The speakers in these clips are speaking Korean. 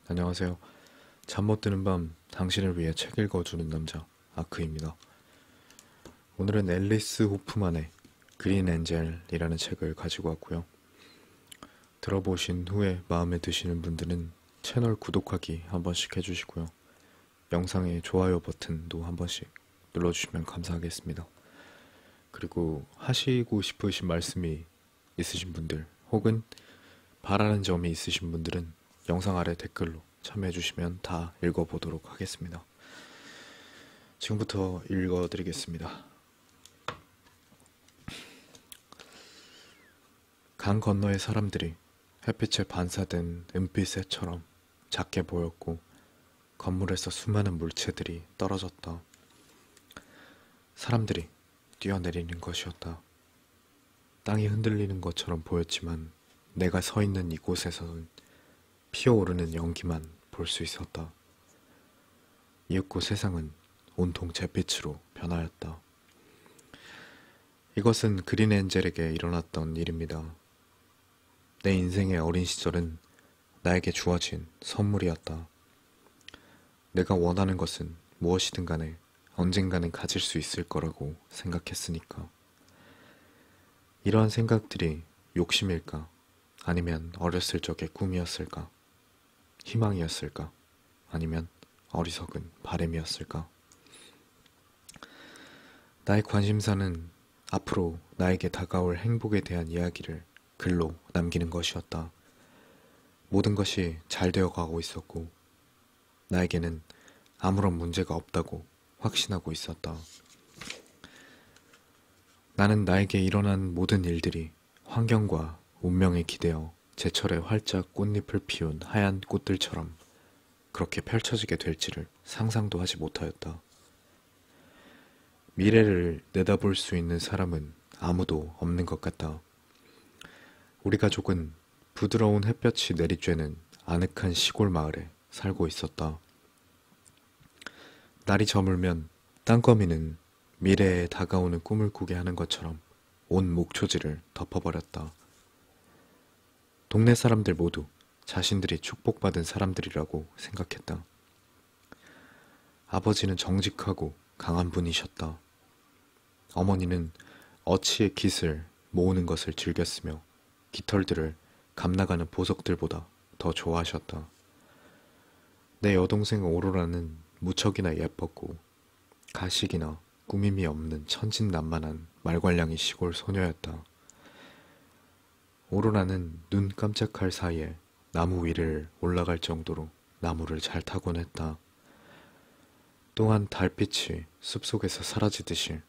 안녕하세요. 잠 못 드는 밤 당신을 위해 책 읽어주는 남자 아크입니다. 오늘은 앨리스 호프만의 그린 엔젤이라는 책을 가지고 왔고요. 들어보신 후에 마음에 드시는 분들은 채널 구독하기 한 번씩 해주시고요. 영상의 좋아요 버튼도 한 번씩 눌러주시면 감사하겠습니다. 그리고 하시고 싶으신 말씀이 있으신 분들 혹은 바라는 점이 있으신 분들은 영상 아래 댓글로 참여해주시면 다 읽어보도록 하겠습니다. 지금부터 읽어드리겠습니다. 강 건너의 사람들이 햇빛에 반사된 은빛새처럼 작게 보였고 건물에서 수많은 물체들이 떨어졌다. 사람들이 뛰어내리는 것이었다. 땅이 흔들리는 것처럼 보였지만 내가 서 있는 이곳에서는 피어오르는 연기만 볼 수 있었다. 이윽고 세상은 온통 잿빛으로 변하였다. 이것은 그린 엔젤에게 일어났던 일입니다. 내 인생의 어린 시절은 나에게 주어진 선물이었다. 내가 원하는 것은 무엇이든 간에 언젠가는 가질 수 있을 거라고 생각했으니까. 이러한 생각들이 욕심일까? 아니면 어렸을 적의 꿈이었을까? 희망이었을까? 아니면 어리석은 바램이었을까? 나의 관심사는 앞으로 나에게 다가올 행복에 대한 이야기를 글로 남기는 것이었다. 모든 것이 잘 되어 가고 있었고 나에게는 아무런 문제가 없다고 확신하고 있었다. 나는 나에게 일어난 모든 일들이 환경과 운명에 기대어 제철에 활짝 꽃잎을 피운 하얀 꽃들처럼 그렇게 펼쳐지게 될지를 상상도 하지 못하였다. 미래를 내다볼 수 있는 사람은 아무도 없는 것 같다. 우리 가족은 부드러운 햇볕이 내리쬐는 아늑한 시골 마을에 살고 있었다. 날이 저물면 땅거미는 미래에 다가오는 꿈을 꾸게 하는 것처럼 온 목초지를 덮어버렸다. 동네 사람들 모두 자신들이 축복받은 사람들이라고 생각했다. 아버지는 정직하고 강한 분이셨다. 어머니는 어치의 깃을 모으는 것을 즐겼으며 깃털들을 감나가는 보석들보다 더 좋아하셨다. 내 여동생 오로라는 무척이나 예뻤고 가식이나 꾸밈이 없는 천진난만한 말괄량이 시골 소녀였다. 오로라는 눈 깜짝할 사이에 나무 위를 올라갈 정도로 나무를 잘 타곤 했다. 또한 달빛이 숲속에서 사라지듯이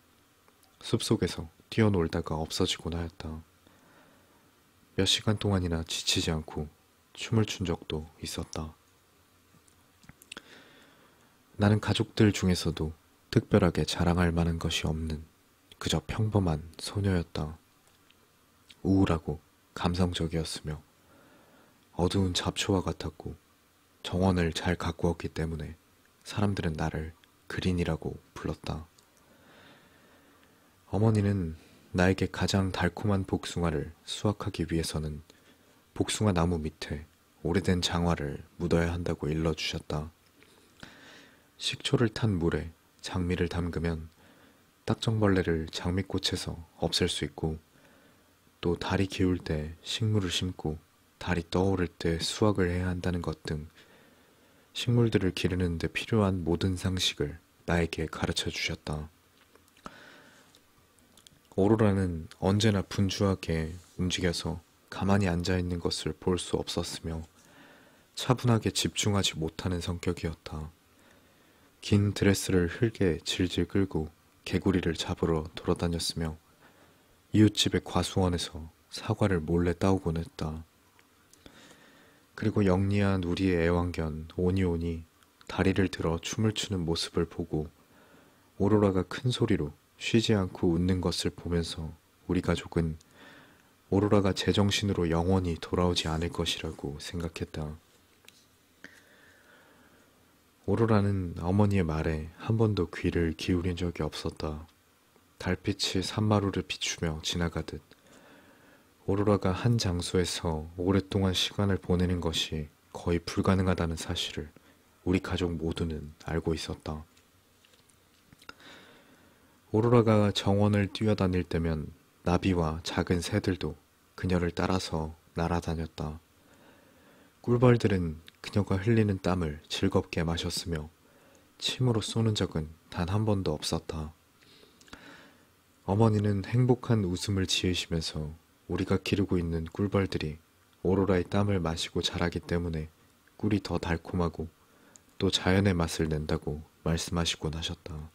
숲속에서 뛰어놀다가 없어지곤 하였다. 몇 시간 동안이나 지치지 않고 춤을 춘 적도 있었다. 나는 가족들 중에서도 특별하게 자랑할 만한 것이 없는 그저 평범한 소녀였다. 우울하고 감성적이었으며 어두운 잡초와 같았고 정원을 잘 가꾸었기 때문에 사람들은 나를 그린이라고 불렀다. 어머니는 나에게 가장 달콤한 복숭아를 수확하기 위해서는 복숭아 나무 밑에 오래된 장화를 묻어야 한다고 일러주셨다. 식초를 탄 물에 장미를 담그면 딱정벌레를 장미꽃에서 없앨 수 있고 또 달이 기울 때 식물을 심고 달이 떠오를 때 수확을 해야 한다는 것 등 식물들을 기르는 데 필요한 모든 상식을 나에게 가르쳐 주셨다. 오로라는 언제나 분주하게 움직여서 가만히 앉아있는 것을 볼 수 없었으며 차분하게 집중하지 못하는 성격이었다. 긴 드레스를 흙에 질질 끌고 개구리를 잡으러 돌아다녔으며 이웃집의 과수원에서 사과를 몰래 따오곤 했다. 그리고 영리한 우리의 애완견 오니온이 다리를 들어 춤을 추는 모습을 보고 오로라가 큰 소리로 쉬지 않고 웃는 것을 보면서 우리 가족은 오로라가 제정신으로 영원히 돌아오지 않을 것이라고 생각했다. 오로라는 어머니의 말에 한 번도 귀를 기울인 적이 없었다. 달빛이 산마루를 비추며 지나가듯 오로라가 한 장소에서 오랫동안 시간을 보내는 것이 거의 불가능하다는 사실을 우리 가족 모두는 알고 있었다. 오로라가 정원을 뛰어다닐 때면 나비와 작은 새들도 그녀를 따라서 날아다녔다. 꿀벌들은 그녀가 흘리는 땀을 즐겁게 마셨으며 침으로 쏘는 적은 단 한 번도 없었다. 어머니는 행복한 웃음을 지으시면서 우리가 기르고 있는 꿀벌들이 오로라의 땀을 마시고 자라기 때문에 꿀이 더 달콤하고 또 자연의 맛을 낸다고 말씀하시곤 하셨다.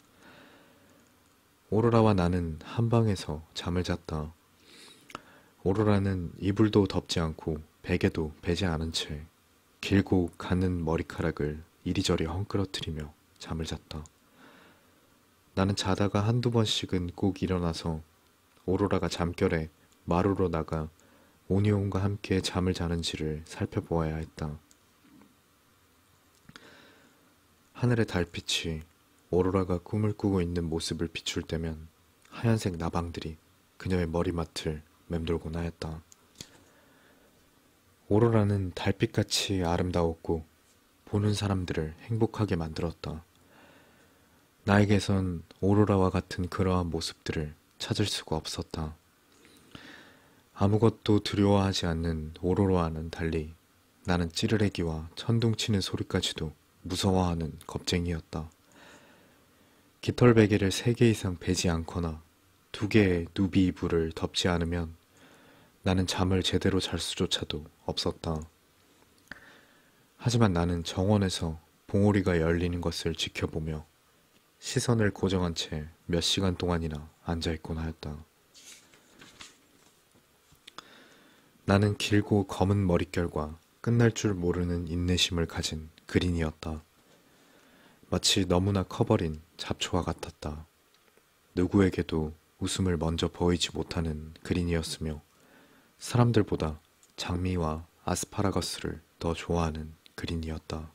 오로라와 나는 한 방에서 잠을 잤다. 오로라는 이불도 덮지 않고 베개도 베지 않은 채 길고 가는 머리카락을 이리저리 헝클어뜨리며 잠을 잤다. 나는 자다가 한두 번씩은 꼭 일어나서 오로라가 잠결에 마루로 나가 오니온과 함께 잠을 자는지를 살펴보아야 했다. 하늘의 달빛이 오로라가 꿈을 꾸고 있는 모습을 비출 때면 하얀색 나방들이 그녀의 머리맡을 맴돌곤 하였다. 오로라는 달빛같이 아름다웠고 보는 사람들을 행복하게 만들었다. 나에게선 오로라와 같은 그러한 모습들을 찾을 수가 없었다. 아무것도 두려워하지 않는 오로라와는 달리 나는 찌르레기와 천둥치는 소리까지도 무서워하는 겁쟁이였다. 깃털 베개를 3개 이상 베지 않거나 2개의 누비 이불을 덮지 않으면 나는 잠을 제대로 잘 수조차도 없었다. 하지만 나는 정원에서 봉오리가 열리는 것을 지켜보며 시선을 고정한 채 몇 시간 동안이나 앉아있곤 하였다. 나는 길고 검은 머릿결과 끝날 줄 모르는 인내심을 가진 그린이었다. 마치 너무나 커버린 잡초와 같았다. 누구에게도 웃음을 먼저 보이지 못하는 그린이었으며 사람들보다 장미와 아스파라거스를 더 좋아하는 그린이었다.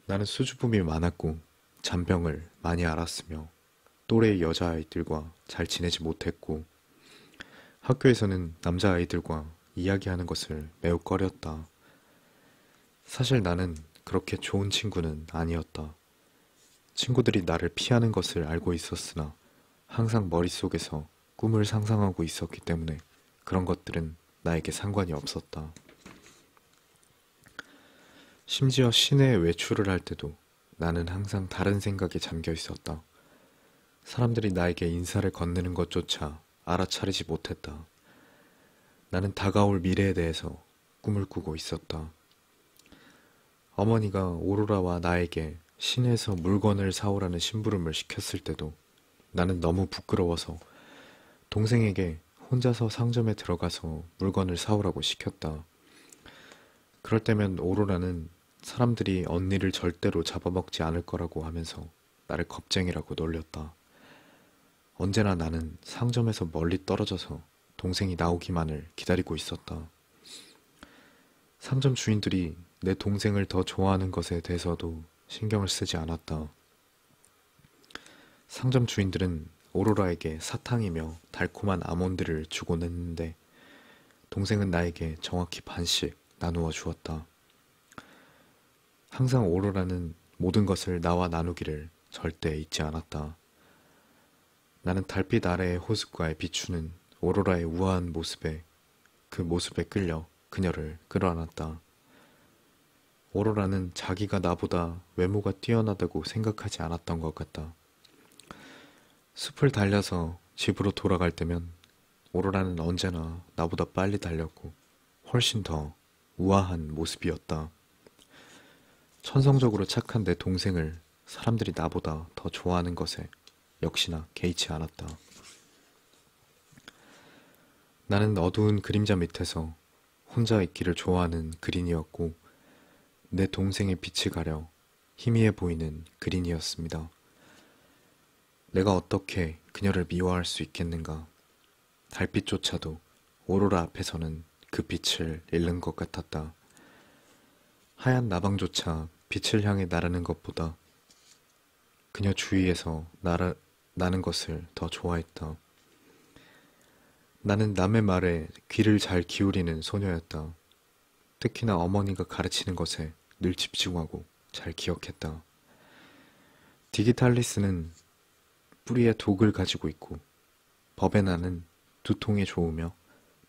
나는 수줍음이 많았고 잔병을 많이 앓았으며 또래 여자아이들과 잘 지내지 못했고 학교에서는 남자아이들과 이야기하는 것을 매우 꺼렸다. 사실 나는 그렇게 좋은 친구는 아니었다. 친구들이 나를 피하는 것을 알고 있었으나 항상 머릿속에서 꿈을 상상하고 있었기 때문에 그런 것들은 나에게 상관이 없었다. 심지어 시내에 외출을 할 때도 나는 항상 다른 생각에 잠겨 있었다. 사람들이 나에게 인사를 건네는 것조차 알아차리지 못했다. 나는 다가올 미래에 대해서 꿈을 꾸고 있었다. 어머니가 오로라와 나에게 시내에서 물건을 사오라는 심부름을 시켰을 때도 나는 너무 부끄러워서 동생에게 혼자서 상점에 들어가서 물건을 사오라고 시켰다. 그럴 때면 오로라는 사람들이 언니를 절대로 잡아먹지 않을 거라고 하면서 나를 겁쟁이라고 놀렸다. 언제나 나는 상점에서 멀리 떨어져서 동생이 나오기만을 기다리고 있었다. 상점 주인들이 내 동생을 더 좋아하는 것에 대해서도 신경을 쓰지 않았다. 상점 주인들은 오로라에게 사탕이며 달콤한 아몬드를 주곤 했는데 동생은 나에게 정확히 반씩 나누어 주었다. 항상 오로라는 모든 것을 나와 나누기를 절대 잊지 않았다. 나는 달빛 아래의 호숫가에 비추는 오로라의 우아한 모습에 그 모습에 끌려 그녀를 끌어안았다. 오로라는 자기가 나보다 외모가 뛰어나다고 생각하지 않았던 것 같다. 숲을 달려서 집으로 돌아갈 때면 오로라는 언제나 나보다 빨리 달렸고 훨씬 더 우아한 모습이었다. 천성적으로 착한 내 동생을 사람들이 나보다 더 좋아하는 것에 역시나 개의치 않았다. 나는 어두운 그림자 밑에서 혼자 있기를 좋아하는 그린이었고 내 동생의 빛이 가려 희미해 보이는 그린이었습니다. 내가 어떻게 그녀를 미워할 수 있겠는가. 달빛조차도 오로라 앞에서는 그 빛을 잃는 것 같았다. 하얀 나방조차 빛을 향해 나르는 것보다 그녀 주위에서 나는 것을 더 좋아했다. 나는 남의 말에 귀를 잘 기울이는 소녀였다. 특히나 어머니가 가르치는 것에 늘 집중하고 잘 기억했다. 디기탈리스는 뿌리에 독을 가지고 있고 버베나는 두통에 좋으며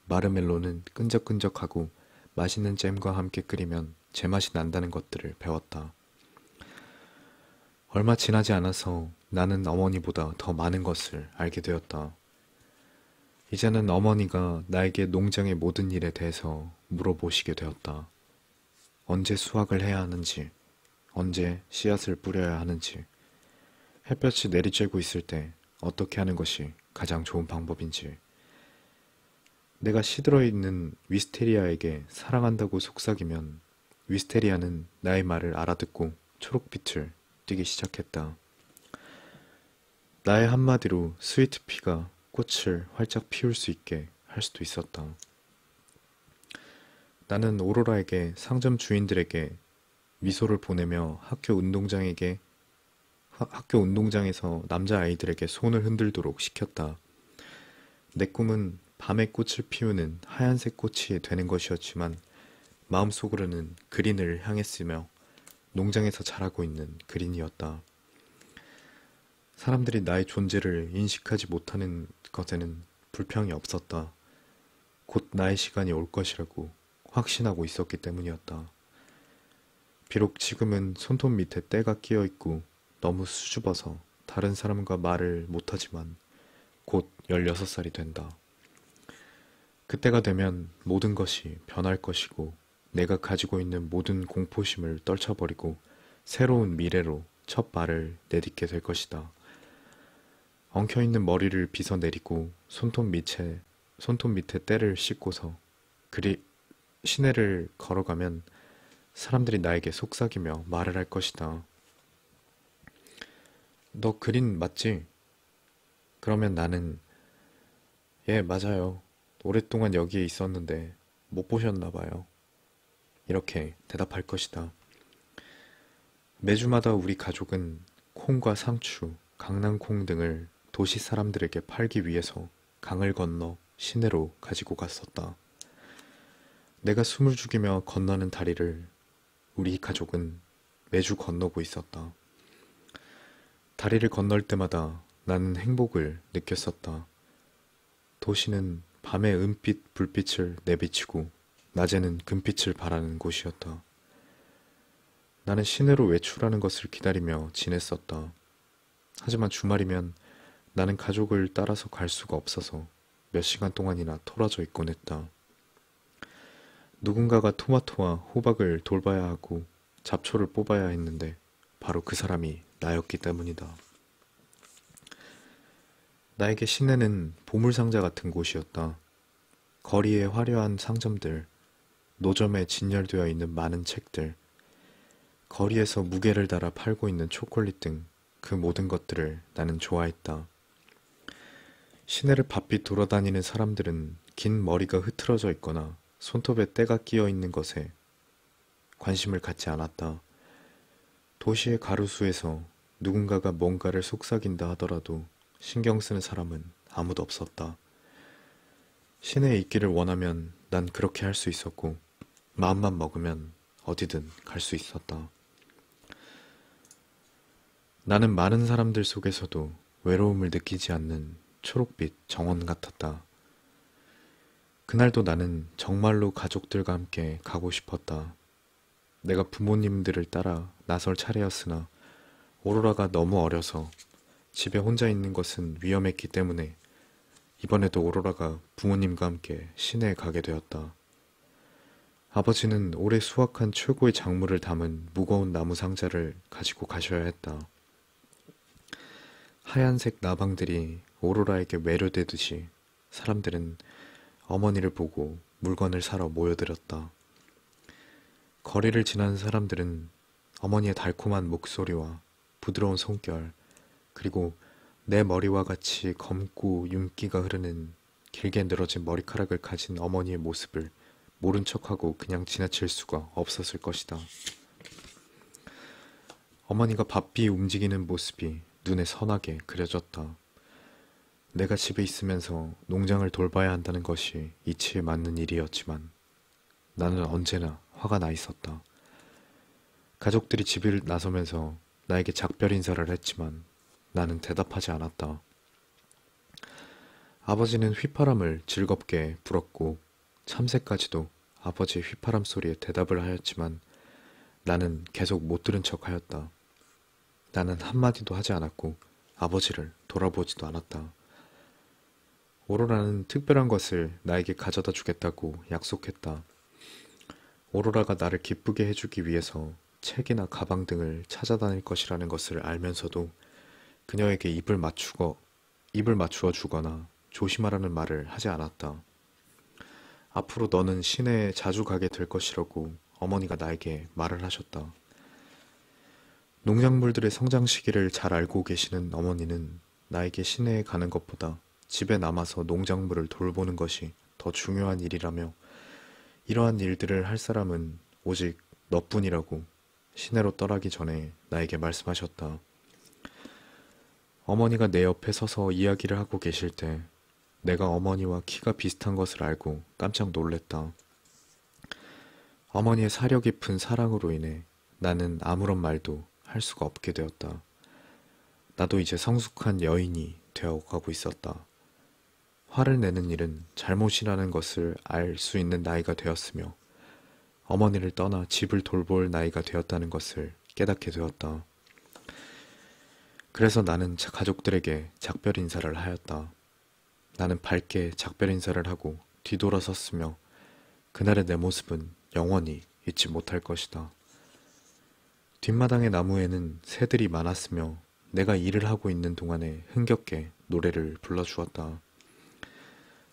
마르멜로는 끈적끈적하고 맛있는 잼과 함께 끓이면 제맛이 난다는 것들을 배웠다. 얼마 지나지 않아서 나는 어머니보다 더 많은 것을 알게 되었다. 이제는 어머니가 나에게 농장의 모든 일에 대해서 물어보시게 되었다. 언제 수확을 해야 하는지, 언제 씨앗을 뿌려야 하는지, 햇볕이 내리쬐고 있을 때 어떻게 하는 것이 가장 좋은 방법인지, 내가 시들어 있는 위스테리아에게 사랑한다고 속삭이면 위스테리아는 나의 말을 알아듣고 초록빛을 띠기 시작했다. 나의 한마디로 스위트피가 꽃을 활짝 피울 수 있게 할 수도 있었다. 나는 오로라에게 상점 주인들에게 미소를 보내며 학교 운동장에서 남자아이들에게 손을 흔들도록 시켰다. 내 꿈은 밤에 꽃을 피우는 하얀색 꽃이 되는 것이었지만 마음속으로는 그린을 향했으며 농장에서 자라고 있는 그린이었다. 사람들이 나의 존재를 인식하지 못하는 것에는 불평이 없었다. 곧 나의 시간이 올 것이라고 확신하고 있었기 때문이었다. 비록 지금은 손톱 밑에 때가 끼어 있고 너무 수줍어서 다른 사람과 말을 못하지만 곧 16살이 된다. 그때가 되면 모든 것이 변할 것이고 내가 가지고 있는 모든 공포심을 떨쳐버리고 새로운 미래로 첫 발을 내딛게 될 것이다. 엉켜있는 머리를 빗어내리고 손톱 밑에 때를 씻고서 시내를 걸어가면 사람들이 나에게 속삭이며 말을 할 것이다. 너 그린 맞지? 그러면 나는 예, 맞아요. 오랫동안 여기에 있었는데 못 보셨나 봐요. 이렇게 대답할 것이다. 매주마다 우리 가족은 콩과 상추, 강낭콩 등을 도시 사람들에게 팔기 위해서 강을 건너 시내로 가지고 갔었다. 내가 숨을 죽이며 건너는 다리를 우리 가족은 매주 건너고 있었다. 다리를 건널 때마다 나는 행복을 느꼈었다. 도시는 밤에 은빛 불빛을 내비치고 낮에는 금빛을 발하는 곳이었다. 나는 시내로 외출하는 것을 기다리며 지냈었다. 하지만 주말이면 나는 가족을 따라서 갈 수가 없어서 몇 시간 동안이나 토라져 있곤 했다. 누군가가 토마토와 호박을 돌봐야 하고 잡초를 뽑아야 했는데 바로 그 사람이 나였기 때문이다. 나에게 시내는 보물상자 같은 곳이었다. 거리의 화려한 상점들, 노점에 진열되어 있는 많은 책들, 거리에서 무게를 달아 팔고 있는 초콜릿 등 그 모든 것들을 나는 좋아했다. 시내를 바삐 돌아다니는 사람들은 긴 머리가 흐트러져 있거나 손톱에 때가 끼어 있는 것에 관심을 갖지 않았다. 도시의 가로수에서 누군가가 뭔가를 속삭인다 하더라도 신경 쓰는 사람은 아무도 없었다. 시내에 있기를 원하면 난 그렇게 할 수 있었고 마음만 먹으면 어디든 갈 수 있었다. 나는 많은 사람들 속에서도 외로움을 느끼지 않는 초록빛 정원 같았다. 그날도 나는 정말로 가족들과 함께 가고 싶었다. 내가 부모님들을 따라 나설 차례였으나 오로라가 너무 어려서 집에 혼자 있는 것은 위험했기 때문에 이번에도 오로라가 부모님과 함께 시내에 가게 되었다. 아버지는 올해 수확한 최고의 작물을 담은 무거운 나무 상자를 가지고 가셔야 했다. 하얀색 나방들이 오로라에게 매료되듯이 사람들은 어머니를 보고 물건을 사러 모여들었다. 거리를 지나는 사람들은 어머니의 달콤한 목소리와 부드러운 손결, 그리고 내 머리와 같이 검고 윤기가 흐르는 길게 늘어진 머리카락을 가진 어머니의 모습을 모른 척하고 그냥 지나칠 수가 없었을 것이다. 어머니가 바삐 움직이는 모습이 눈에 선하게 그려졌다. 내가 집에 있으면서 농장을 돌봐야 한다는 것이 이치에 맞는 일이었지만 나는 언제나 화가 나 있었다. 가족들이 집을 나서면서 나에게 작별 인사를 했지만 나는 대답하지 않았다. 아버지는 휘파람을 즐겁게 불었고 참새까지도 아버지의 휘파람 소리에 대답을 하였지만 나는 계속 못 들은 척 하였다. 나는 한마디도 하지 않았고 아버지를 돌아보지도 않았다. 오로라는 특별한 것을 나에게 가져다 주겠다고 약속했다. 오로라가 나를 기쁘게 해주기 위해서 책이나 가방 등을 찾아다닐 것이라는 것을 알면서도 그녀에게 입을 맞추어 주거나 조심하라는 말을 하지 않았다. 앞으로 너는 시내에 자주 가게 될 것이라고 어머니가 나에게 말을 하셨다. 농작물들의 성장 시기를 잘 알고 계시는 어머니는 나에게 시내에 가는 것보다 집에 남아서 농작물을 돌보는 것이 더 중요한 일이라며 이러한 일들을 할 사람은 오직 너뿐이라고 시내로 떠나기 전에 나에게 말씀하셨다. 어머니가 내 옆에 서서 이야기를 하고 계실 때 내가 어머니와 키가 비슷한 것을 알고 깜짝 놀랬다. 어머니의 사려 깊은 사랑으로 인해 나는 아무런 말도 할 수가 없게 되었다. 나도 이제 성숙한 여인이 되어가고 있었다. 화를 내는 일은 잘못이라는 것을 알 수 있는 나이가 되었으며 어머니를 떠나 집을 돌볼 나이가 되었다는 것을 깨닫게 되었다. 그래서 나는 가족들에게 작별 인사를 하였다. 나는 밝게 작별 인사를 하고 뒤돌아섰으며 그날의 내 모습은 영원히 잊지 못할 것이다. 뒷마당의 나무에는 새들이 많았으며 내가 일을 하고 있는 동안에 흥겹게 노래를 불러주었다.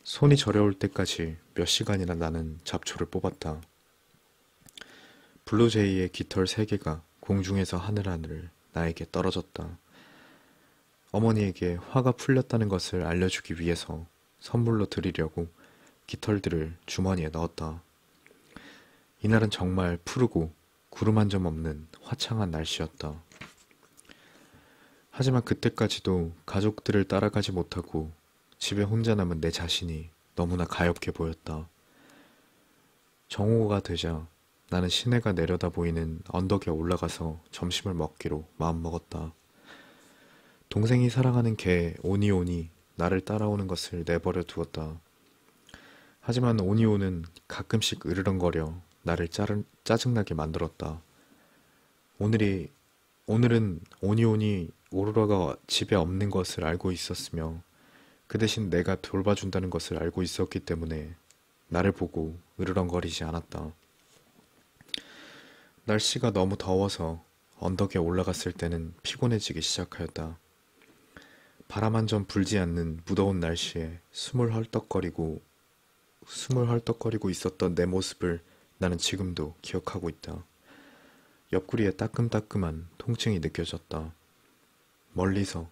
손이 저려올 때까지 몇 시간이나 나는 잡초를 뽑았다. 블루제이의 깃털 3개가 공중에서 하늘하늘 나에게 떨어졌다. 어머니에게 화가 풀렸다는 것을 알려주기 위해서 선물로 드리려고 깃털들을 주머니에 넣었다. 이날은 정말 푸르고 구름 한 점 없는 화창한 날씨였다. 하지만 그때까지도 가족들을 따라가지 못하고 집에 혼자 남은 내 자신이 너무나 가엾게 보였다. 정오가 되자 나는 시내가 내려다 보이는 언덕에 올라가서 점심을 먹기로 마음먹었다. 동생이 사랑하는 개 오니온이 나를 따라오는 것을 내버려 두었다. 하지만 오니온은 가끔씩 으르렁거려 나를 짜증나게 만들었다. 오늘은 오니온이 오로라가 집에 없는 것을 알고 있었으며 그 대신 내가 돌봐준다는 것을 알고 있었기 때문에 나를 보고 으르렁거리지 않았다. 날씨가 너무 더워서 언덕에 올라갔을 때는 피곤해지기 시작하였다. 바람 한 점 불지 않는 무더운 날씨에 숨을 헐떡거리고 있었던 내 모습을 나는 지금도 기억하고 있다. 옆구리에 따끔따끔한 통증이 느껴졌다. 멀리서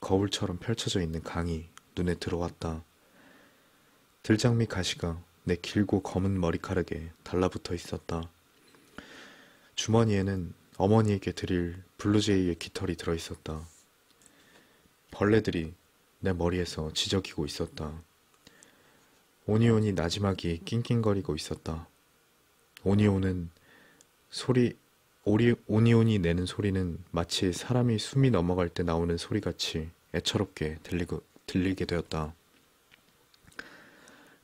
거울처럼 펼쳐져 있는 강이 눈에 들어왔다. 들장미 가시가 내 길고 검은 머리카락에 달라붙어 있었다. 주머니에는 어머니에게 드릴 블루제이의 깃털이 들어있었다. 벌레들이 내 머리에서 지저귀고 있었다. 오니온이 나지막이 낑낑거리고 있었다. 오니온이 내는 소리는 마치 사람이 숨이 넘어갈 때 나오는 소리같이 애처롭게 들리게 되었다.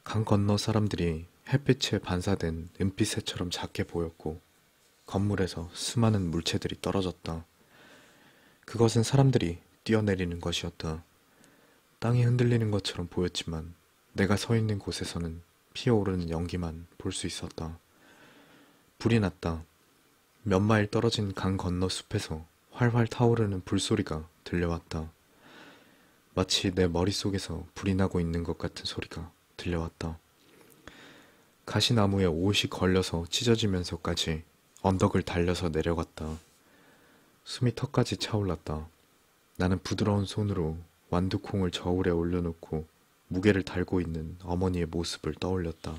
강 건너 사람들이 햇빛에 반사된 은빛새처럼 작게 보였고 건물에서 수많은 물체들이 떨어졌다. 그것은 사람들이 뛰어내리는 것이었다. 땅이 흔들리는 것처럼 보였지만 내가 서 있는 곳에서는 피어오르는 연기만 볼 수 있었다. 불이 났다. 몇 마일 떨어진 강 건너 숲에서 활활 타오르는 불소리가 들려왔다. 마치 내 머릿속에서 불이 나고 있는 것 같은 소리가 들려왔다. 가시나무에 옷이 걸려서 찢어지면서까지 언덕을 달려서 내려갔다. 숨이 턱까지 차올랐다. 나는 부드러운 손으로 완두콩을 저울에 올려놓고 무게를 달고 있는 어머니의 모습을 떠올렸다.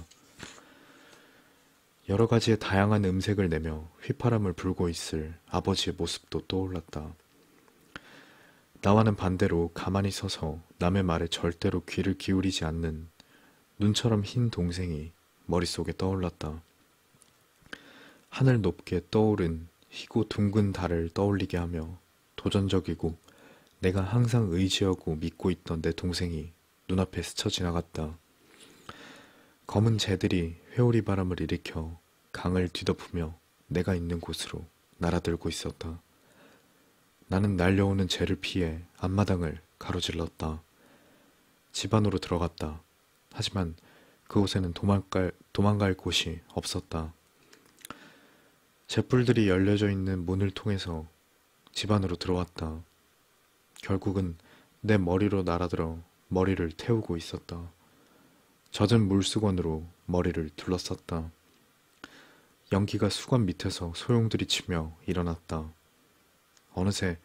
여러 가지의 다양한 음색을 내며 휘파람을 불고 있을 아버지의 모습도 떠올랐다. 나와는 반대로 가만히 서서 남의 말에 절대로 귀를 기울이지 않는 눈처럼 흰 동생이 머릿속에 떠올랐다. 하늘 높게 떠오른 희고 둥근 달을 떠올리게 하며 도전적이고 내가 항상 의지하고 믿고 있던 내 동생이 눈앞에 스쳐 지나갔다. 검은 재들이 회오리 바람을 일으켜 강을 뒤덮으며 내가 있는 곳으로 날아들고 있었다. 나는 날려오는 재를 피해 앞마당을 가로질렀다. 집 안으로 들어갔다. 하지만 그곳에는 도망갈 곳이 없었다. 잿불들이 열려져 있는 문을 통해서 집 안으로 들어왔다. 결국은 내 머리로 날아들어 머리를 태우고 있었다. 젖은 물수건으로 머리를 둘러쌌다. 연기가 수건 밑에서 소용돌이치며 일어났다. 어느새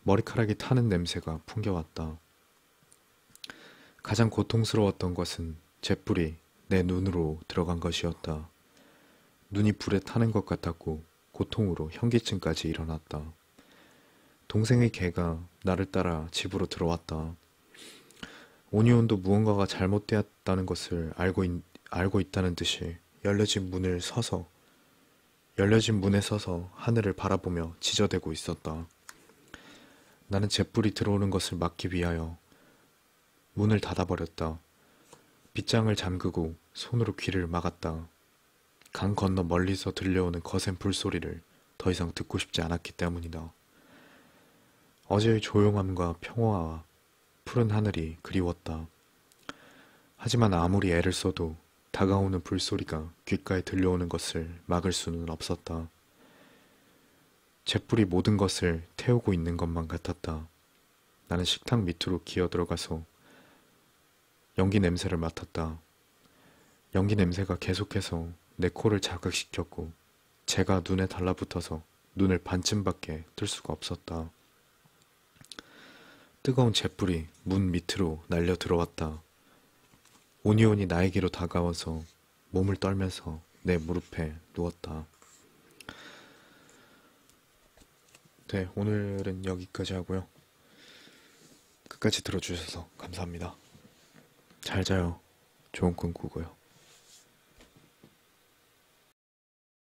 머리카락이 타는 냄새가 풍겨왔다. 가장 고통스러웠던 것은 잿불이 내 눈으로 들어간 것이었다. 눈이 불에 타는 것 같았고 고통으로 현기증까지 일어났다. 동생의 개가 나를 따라 집으로 들어왔다. 오니온도 무언가가 잘못되었다는 것을 알고 있다는 듯이 열려진 문에 서서 하늘을 바라보며 지저대고 있었다. 나는 잿불이 들어오는 것을 막기 위하여 문을 닫아버렸다. 빗장을 잠그고 손으로 귀를 막았다. 강 건너 멀리서 들려오는 거센 불소리를 더 이상 듣고 싶지 않았기 때문이다. 어제의 조용함과 평화와 푸른 하늘이 그리웠다. 하지만 아무리 애를 써도 다가오는 불소리가 귓가에 들려오는 것을 막을 수는 없었다. 잿불이 모든 것을 태우고 있는 것만 같았다. 나는 식탁 밑으로 기어 들어가서 연기 냄새를 맡았다. 연기 냄새가 계속해서 내 코를 자극시켰고 재가 눈에 달라붙어서 눈을 반쯤밖에 뜰 수가 없었다. 뜨거운 잿불이 문 밑으로 날려 들어왔다. 오니온이 나에게로 다가와서 몸을 떨면서 내 무릎에 누웠다. 네, 오늘은 여기까지 하고요. 끝까지 들어주셔서 감사합니다. 잘 자요. 좋은 꿈 꾸고요.